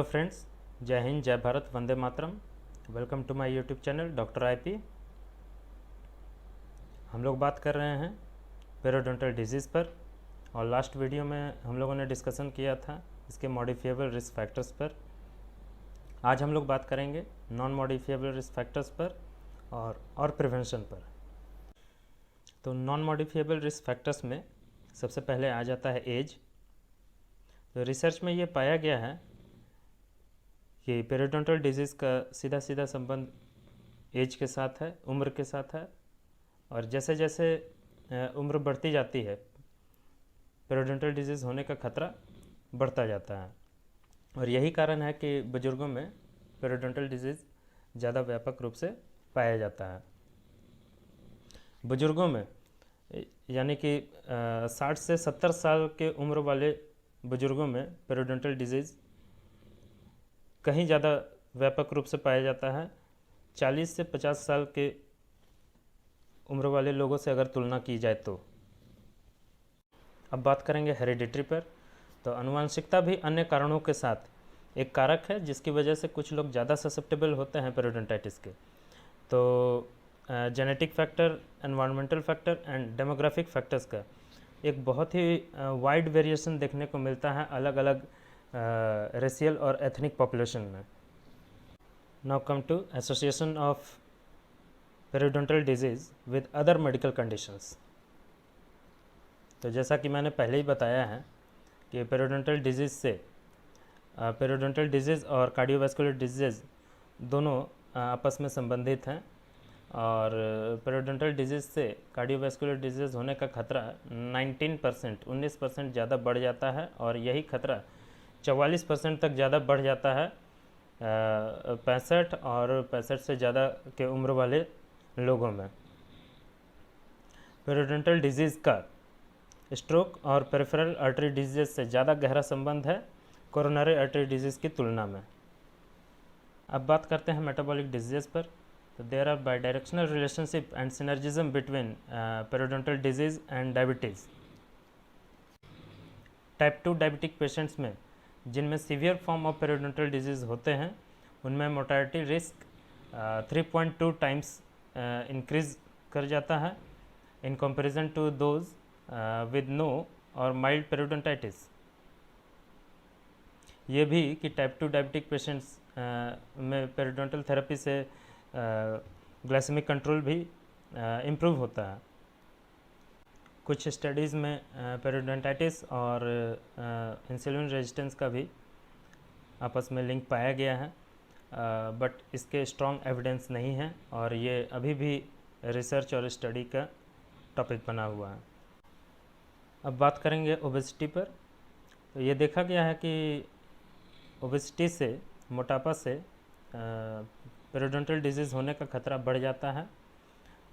Hello friends, जय हिंद, जय भारत, वंदे मातरम। Welcome to my YouTube channel doctor IP. हम लोग बात कर रहे हैं पेरियोडोंटल डिजीज़ पर, और लास्ट वीडियो में हम लोगों ने डिस्कशन किया था इसके मॉडिफिएबल रिस्क फैक्टर्स पर। आज हम लोग बात करेंगे नॉन मॉडिफिएबल रिस्क फैक्टर्स पर और प्रिवेंशन पर। तो नॉन मॉडिफिएबल रिस्क फैक्टर्स में सबसे पहले आ जाता है एज। तो रिसर्च में ये पाया गया है कि पेरियोडोंटल डिजीज़ का सीधा सीधा संबंध एज के साथ है, उम्र के साथ है। और जैसे जैसे उम्र बढ़ती जाती है, पेरियोडोंटल डिजीज़ होने का खतरा बढ़ता जाता है। और यही कारण है कि बुजुर्गों में पेरियोडोंटल डिजीज़ ज़्यादा व्यापक रूप से पाया जाता है। बुजुर्गों में यानी कि 60 से 70 साल के उम्र वाले बुजुर्गों में पेरियोडोंटल डिजीज़ कहीं ज़्यादा व्यापक रूप से पाया जाता है 40 से 50 साल के उम्र वाले लोगों से अगर तुलना की जाए तो। अब बात करेंगे हेरिडिटरी पर। तो आनुवंशिकता भी अन्य कारणों के साथ एक कारक है जिसकी वजह से कुछ लोग ज़्यादा ससेप्टेबल होते हैं पेरियोडोंटाइटिस के। तो genetic factor, environmental factor and demographic factors का एक बहुत ही वाइड वेरिएशन देखने को मिलता है अलग अलग रेशियल और एथनिक पॉपुलेशन में। Now come to association of periodontal disease with other medical conditions. तो जैसा कि मैंने पहले ही बताया है कि पेरियोडोंटल डिजीज़ और कार्डियोवास्कुलर डिजीज़ दोनों आपस में संबंधित हैं। और पेरियोडोंटल डिजीज़ से कार्डियोवास्कुलर डिजीज़ होने का खतरा 19% ज़्यादा बढ़ जाता है, और यही खतरा 44% तक ज़्यादा बढ़ जाता है 65 और 65 से ज़्यादा के उम्र वाले लोगों में। पेरियोडोंटल डिजीज़ का स्ट्रोक और पेरिफेरल आर्टरी डिजीज़ से ज़्यादा गहरा संबंध है कोरोनरी आर्टरी डिजीज़ की तुलना में। अब बात करते हैं मेटाबॉलिक डिजीज़ पर। तो there are bidirectional relationship and synergism between periodontal disease and diabetes. Type 2 diabetic patients में जिनमें severe form of periodontal disease होते हैं उनमें मोर्टालिटी रिस्क 3.2 टाइम्स इंक्रीज कर जाता है in comparison to those with no or mild periodontitis. ये भी कि टाइप 2 डायबिटिक पेशेंट्स में पेरियोडोंटल थेरेपी से ग्लाइसेमिक कंट्रोल भी इम्प्रूव होता है। कुछ स्टडीज़ में पेरियोडोंटाइटिस और इंसुलिन रेजिस्टेंस का भी आपस में लिंक पाया गया है, बट इसके स्ट्रॉन्ग एविडेंस नहीं है और ये अभी भी रिसर्च और स्टडी का टॉपिक बना हुआ है। अब बात करेंगे ओबेसिटी पर। तो ये देखा गया है कि ओबेसिटी से, मोटापा से पेरियोडोंटल डिजीज़ होने का खतरा बढ़ जाता है।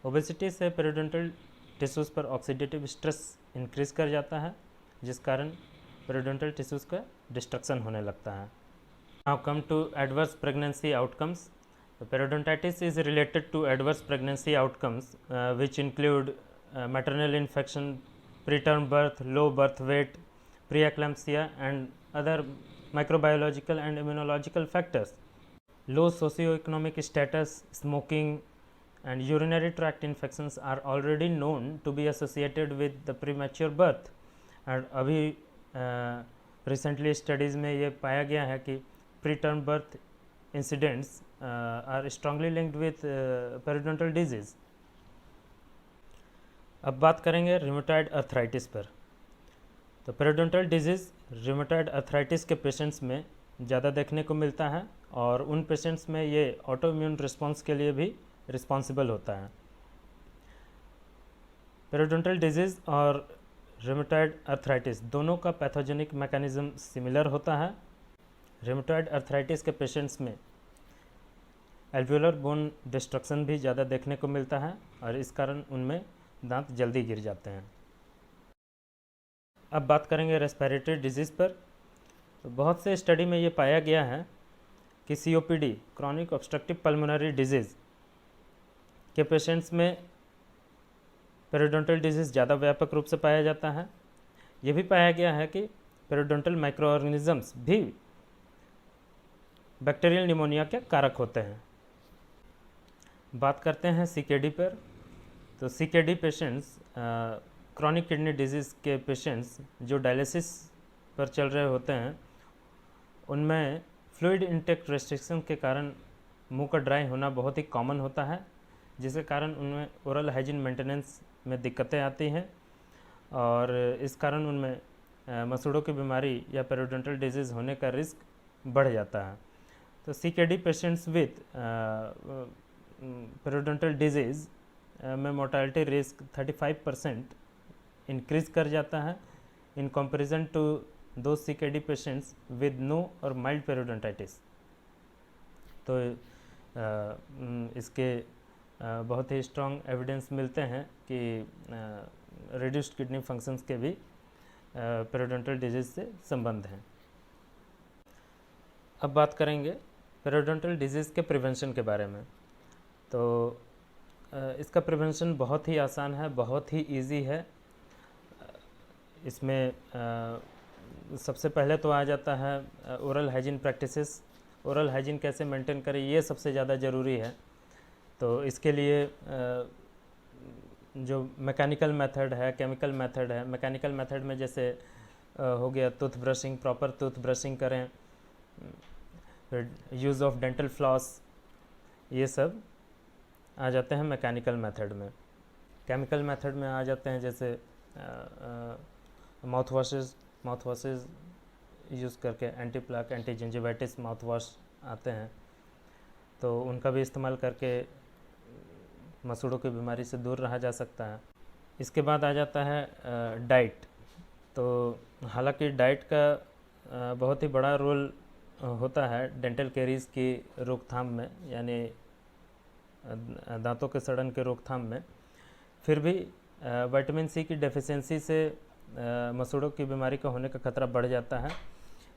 ओबेसिटी से पेरियोडोंटल टिश्यूज़ पर ऑक्सीडेटिव स्ट्रेस इंक्रीज कर जाता है, जिस कारण पेरियोडोंटल टिश्यूज़ का डिस्ट्रक्शन होने लगता है। Now come to adverse pregnancy outcomes. Periodontitis is related to adverse pregnancy outcomes which include maternal infection, preterm birth, low birth weight, preeclampsia and other microbiological and immunological factors. Low socioeconomic status, smoking and urinary tract infections are already known to be associated with the premature birth. और अभी recently studies में ये पाया गया है कि preterm birth incidents are strongly linked with periodontal disease. अब बात करेंगे रूमेटॉइड अर्थराइटिस पर। तो पेरियोडोंटल डिजीज़ रूमेटॉइड अर्थराइटिस के पेशेंट्स में ज़्यादा देखने को मिलता है, और उन पेशेंट्स में ये ऑटो इम्यून रिस्पॉन्स के लिए भी रिस्पॉन्सिबल होता है। पेरियोडोंटल डिजीज़ और रूमेटॉइड अर्थराइटिस दोनों का पैथोजेनिक मैकेनिज्म सिमिलर होता है। रूमेटॉइड अर्थराइटिस के पेशेंट्स में एल्वियोलर बोन डिस्ट्रक्शन भी ज़्यादा देखने को मिलता है, और इस कारण उनमें दांत जल्दी गिर जाते हैं। अब बात करेंगे रेस्पिरेटरी डिजीज़ पर। तो बहुत से स्टडी में ये पाया गया है कि COPD, chronic obstructive pulmonary disease के पेशेंट्स में पेरियोडोंटल डिजीज़ ज़्यादा व्यापक रूप से पाया जाता है। ये भी पाया गया है कि पेरियोडोंटल माइक्रो ऑर्गेनिजम्स भी बैक्टीरियल निमोनिया के कारक होते हैं। बात करते हैं सीकेडी पर। तो CKD patients, chronic kidney disease के पेशेंट्स जो डायलिसिस पर चल रहे होते हैं, उनमें फ्लूइड इंटेक रेस्ट्रिक्शन के कारण मुंह का ड्राई होना बहुत ही कॉमन होता है, जिसके कारण उनमें ओरल हाइजीन मेंटेनेंस में दिक्कतें आती हैं और इस कारण उनमें मसूड़ों की बीमारी या पेरिडोंटल डिजीज़ होने का रिस्क बढ़ जाता है। तो CKD patients with periodontal disease में मोर्टालिटी रिस्क 35% इंक्रीज़ कर जाता है इन कंपैरिजन टू दो CKD patients with no or mild periodontitis. तो इसके बहुत ही स्ट्रॉन्ग एविडेंस मिलते हैं कि रिड्यूस्ड किडनी फंक्शंस के भी पेरिडोंटल डिजीज़ से संबंध हैं। अब बात करेंगे पेरिडोंटल डिजीज़ के प्रिवेंशन के बारे में। तो इसका प्रिवेंशन बहुत ही आसान है, बहुत ही इजी है। इसमें सबसे पहले तो आ जाता है oral hygiene practices. Oral hygiene कैसे मेंटेन करें, ये सबसे ज़्यादा ज़रूरी है। तो इसके लिए जो मैकेनिकल मेथड है, केमिकल मेथड है। मैकेनिकल मेथड में जैसे हो गया tooth brushing, proper tooth brushing करें, यूज़ ऑफ डेंटल फ्लॉस, ये सब आ जाते हैं मैकेनिकल मेथड में। केमिकल मेथड में आ जाते हैं जैसे माउथ वॉशेस यूज़ करके anti plaque, anti gingivitis mouth wash आते हैं, तो उनका भी इस्तेमाल करके मसूड़ों की बीमारी से दूर रहा जा सकता है। इसके बाद आ जाता है डाइट। तो हालांकि डाइट का बहुत ही बड़ा रोल होता है डेंटल कैरीज़ की रोकथाम में, यानी दांतों के सड़न के रोकथाम में। फिर भी विटामिन सी की डेफिशिएंसी से मसूड़ों की बीमारी का होने का खतरा बढ़ जाता है।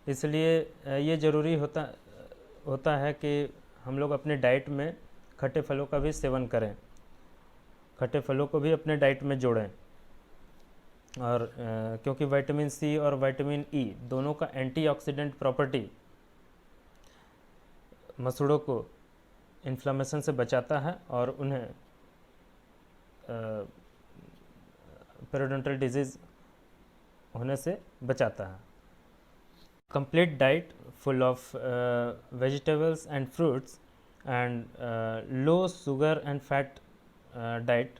इसलिए ये ज़रूरी होता है कि हम लोग अपने डाइट में खट्टे फलों का भी सेवन करें, खट्टे फलों को भी अपने डाइट में जोड़ें। और क्योंकि विटामिन सी और विटामिन ई दोनों का एंटीऑक्सीडेंट प्रॉपर्टी मसूड़ों को इन्फ्लेमेशन से बचाता है और उन्हें पेरिडोंटल डिजीज़ होने से बचाता है। Complete diet full of vegetables and fruits and low sugar and fat diet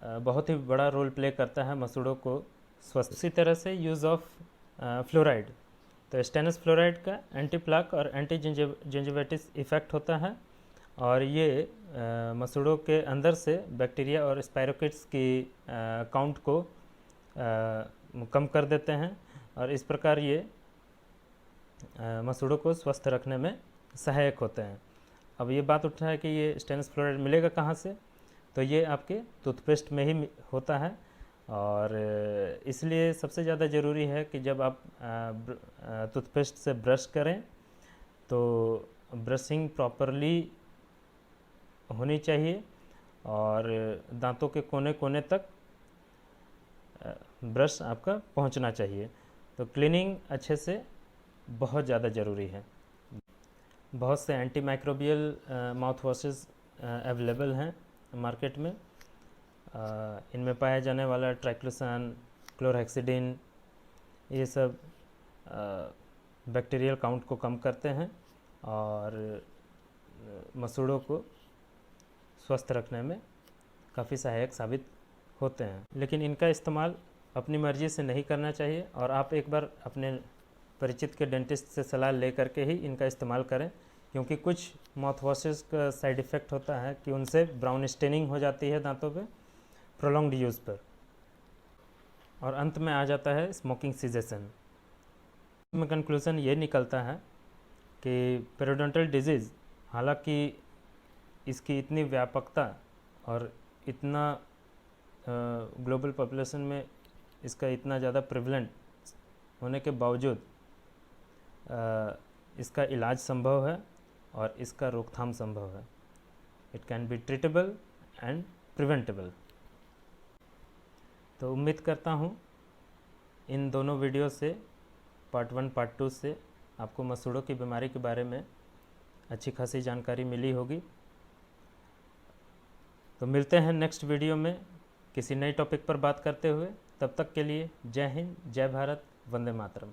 बहुत ही बड़ा रोल प्ले करता है मसूड़ों को स्वस्थ। इसी तरह से यूज़ ऑफ फ्लोराइड। तो स्टेनस फ्लोराइड का एंटी प्लाक और एंटी जिंजिवाइटिस इफ़ेक्ट होता है और ये मसूड़ों के अंदर से बैक्टीरिया और स्पाइरोकिट्स की काउंट को कम कर देते हैं और इस प्रकार ये मसूड़ों को स्वस्थ रखने में सहायक होते हैं। अब ये बात उठा है कि ये स्टेनस फ्लोराइड मिलेगा कहाँ से, तो ये आपके टूथपेस्ट में ही होता है और इसलिए सबसे ज़्यादा ज़रूरी है कि जब आप टूथपेस्ट से ब्रश करें तो ब्रशिंग प्रॉपरली होनी चाहिए और दांतों के कोने कोने तक ब्रश आपका पहुंचना चाहिए। तो क्लीनिंग अच्छे से बहुत ज़्यादा ज़रूरी है। बहुत से anti microbial mouth washes available हैं मार्केट में। इनमें पाया जाने वाला ट्राइक्लोसान, क्लोरहेक्सिडिन, ये सब बैक्टीरियल काउंट को कम करते हैं और मसूड़ों को स्वस्थ रखने में काफ़ी सहायक साबित होते हैं। लेकिन इनका इस्तेमाल अपनी मर्ज़ी से नहीं करना चाहिए और आप एक बार अपने परिचित के डेंटिस्ट से सलाह ले करके ही इनका इस्तेमाल करें, क्योंकि कुछ माउथ वॉशेस का साइड इफ़ेक्ट होता है कि उनसे ब्राउन स्टेनिंग हो जाती है दांतों पे प्रोलॉन्ग्ड यूज़ पर। और अंत में आ जाता है स्मोकिंग सीजेशन। में कंक्लूज़न ये निकलता है कि पेरिडोंटल डिजीज़, हालांकि इसकी इतनी व्यापकता और इतना ग्लोबल पॉपुलेशन में इसका इतना ज़्यादा प्रिवलेंट होने के बावजूद इसका इलाज संभव है और इसका रोकथाम संभव है। It can be treatable and preventable. तो उम्मीद करता हूँ इन दोनों वीडियो से, पार्ट 1 पार्ट 2 से, आपको मसूड़ों की बीमारी के बारे में अच्छी खासी जानकारी मिली होगी। तो मिलते हैं नेक्स्ट वीडियो में किसी नए टॉपिक पर बात करते हुए। तब तक के लिए जय हिंद, जय भारत, वंदे मातरम।